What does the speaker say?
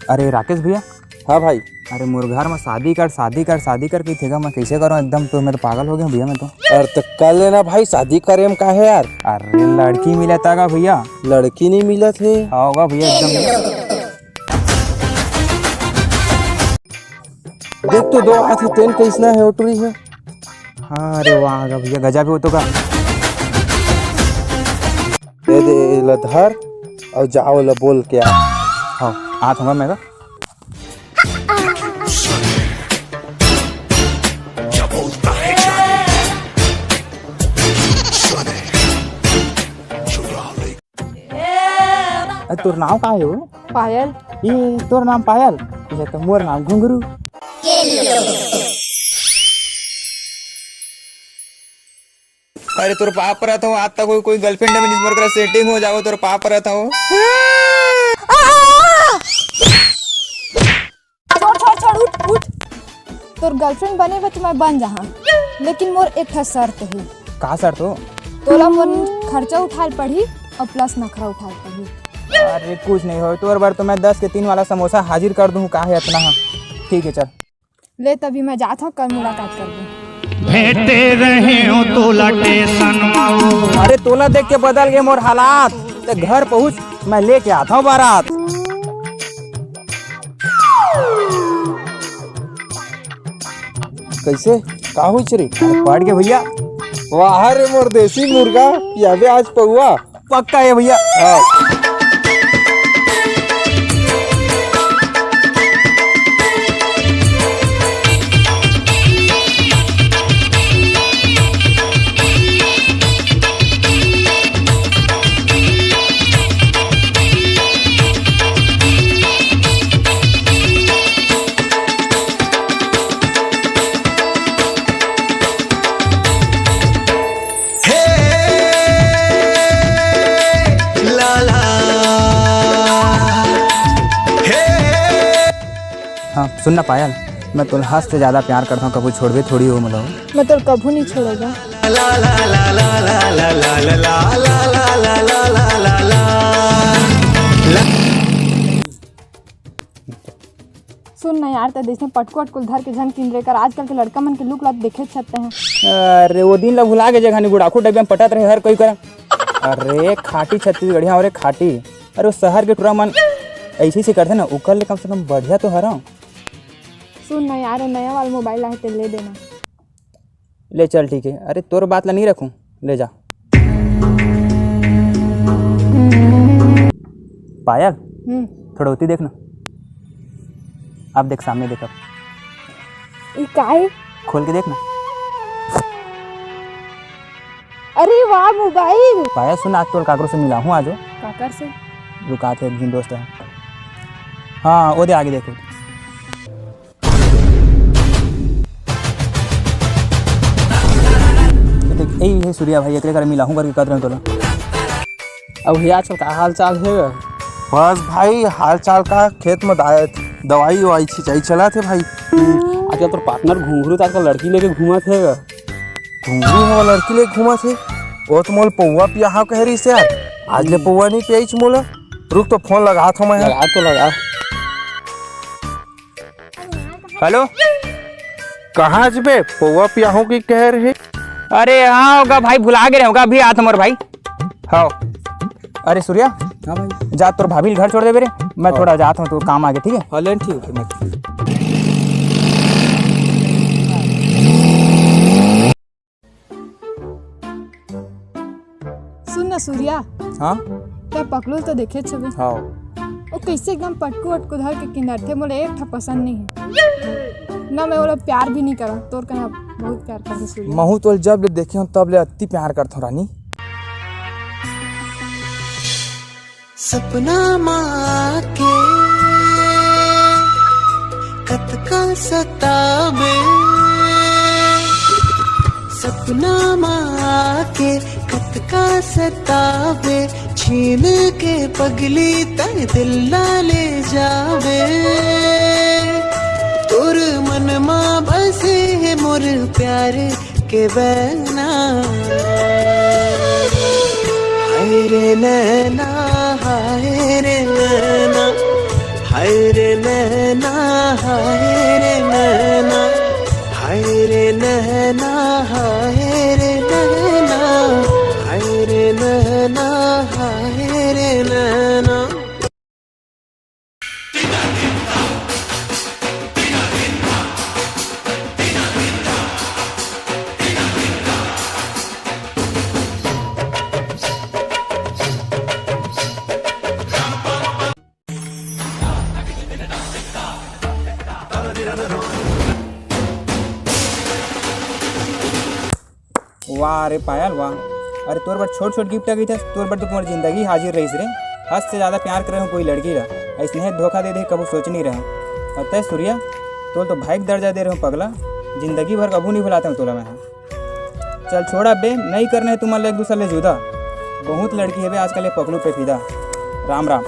अरे राकेश भैया। हाँ भाई। अरे मोर घर में शादी कर कही थेगा, मैं कैसे करूँ एकदम, तो मैं तो पागल हो गया भैया मैं तो। अरे तो कर लेना भाई, शादी करे में का है यार। अरे लड़की मिला था भैया। लड़की नहीं मिला थे। होगा भैया एकदम। देख तो दो हाथी तेन कैसना है ओटरी है। हाँ अरे वाह भैया गजा भी हो तो का। दे दे लधर और जाओ ला बोल के आ। हाँ आ थोड़ा मैं का। तोर नाम का है वो? पायल। ये तोर नाम पायल? ये तो मोर नाम घुंघरू। अरे तोर पाप रहता हूँ आज तक कोई गर्लफ्रेंड में जिस का सेटिंग हो जाओ तोर पाप रहता हूँ। छोड़ उठ। तोर गर्लफ्रेंड बने बा तो मैं बन जहाँ, लेकिन मोर एक ठा शर्त है। का शर्त हो? तोला मोर खर्चा उठाल पड़ी और प्लस नखरा उठाल पड़ी। अरे कुछ नहीं हो, तो बार तो मैं 10 के 3 वाला समोसा हाजिर कर दूँ। का है इतना? हाँ ठीक है चल ले, तभी मैं जाता हूँ, कल मुलाकात कर दूँ। भेटे रहे हो तोला टेशन। अरे तोला देख के बदल गए मोर हालात। ते घर पहुँच, मैं लेके आता हूँ बारात। कैसे का हुई चरी? पढ़ के भैया। वाह रे मोर देसी मुर्गा, यावे आज पहुआ। पक्का है भैया। हाँ सुनना पायल, मैं तुम हद से ज्यादा प्यार करता हूँ, कभी छोड़वे थोड़ी हो मतलब। मैं तो कभी नहीं छोड़ेगा। सुन ना यार, तेरे देश में पटको अटकुल धर के झन किन कर आजकल के लड़का मन के लुक लात देखे छते हैं। अरे वो दिन ला भुला के जगह गुड़ाखू डब्बे में पटत रहे हर कोई कर। अरे खाटी छत्तीसगढ़िया और खाटी। अरे वो शहर के टूरा मन ऐसे से करते ना, उकल ले कम से कम बढ़िया तो हरा। सुन ना यार, नया वाला मोबाइल आए तो ले देना। ले चल ठीक है। अरे तोर बात ला नहीं रखूं, ले जा। पायल थोड़ा होती देखना। अब देख सामने देख, अब काय खोल के देखना। अरे वाह मोबाइल। पायल सुन, आज तोर काकरों से मिला हूँ आज। काकर से? रुका थे एक दिन दोस्त है। हाँ वो दे आगे देखो। यही है सूर्या भाई, एक कर मिला हूँ करके कदर तोला। अब भैया आजकल का हाल चाल है? बस भाई हाल चाल का, खेत में दवाई ववाई सिंचाई चला थे भाई। आजकल तो पार्टनर घुंघरू तो आजकल लड़की लेके घूमा थे। घुंघरू हो लड़की लेके घूमा थे? वो तो मोल पौवा पिया हाँ कह रही से यार, आज ले पौवा नहीं पियाई मोला। रुक तो फोन लगा था मैं। लगा तो लगा। हेलो कहाँ जबे पौवा पिया हो की कह रहे? अरे हाँ होगा भाई, भुला गए होगा अभी आता मोर भाई। हाँ अरे सूर्या। हाँ भाई जा, तोर भाभी घर छोड़ दे बेरे, मैं थोड़ा जाता हूँ, तो काम आ गया। ठीक है हाँ लेन ठीक है। सुन ना सूर्या। हाँ क्या पकड़ो तो देखे छबे। हाँ वो कैसे एकदम पटको अटको धर के किनारे थे, बोले एक ठा पसंद नहीं है ना। मैं बोला प्यार भी नहीं करा, तोर कहना बहुत प्यार करते सूर्या। महू तो जब ले देखे हूँ तब ले अति प्यार करता हूँ रानी। सपना माँ के कत का सतावे, सपना माँ के कत का सतावे, छीन के पगली तक दिल ना ले जावे। तोर मन माँ बसे है मोर प्यार के बहना, रे नैना, हाय रे नैना, हाय रे नैना, हाय रे नैना, हाय रे नैना, हाय रे नैना, हाय रे नैना, हाय रे नैना। वाह अरे पायल वाह, अरे तोर पर छोट छोट गिफ्ट आ गई था, तोर पर तो तुम्हारी जिंदगी हाजिर रही रे। हद से ज़्यादा प्यार करे हूँ कोई लड़की रहा, ऐसने धोखा दे दे कबू सोच नहीं रहे। और तय सूर्या तो भाई का दर्जा दे रहे हो पगला, जिंदगी भर कबू नहीं भुलाता हूँ तोला मैं। चल छोड़ा बे, नहीं करने तुम्हारे एक दूसरे ले जुदा, बहुत लड़की है बे आजकल ये पकड़ू पे फिदा। राम राम।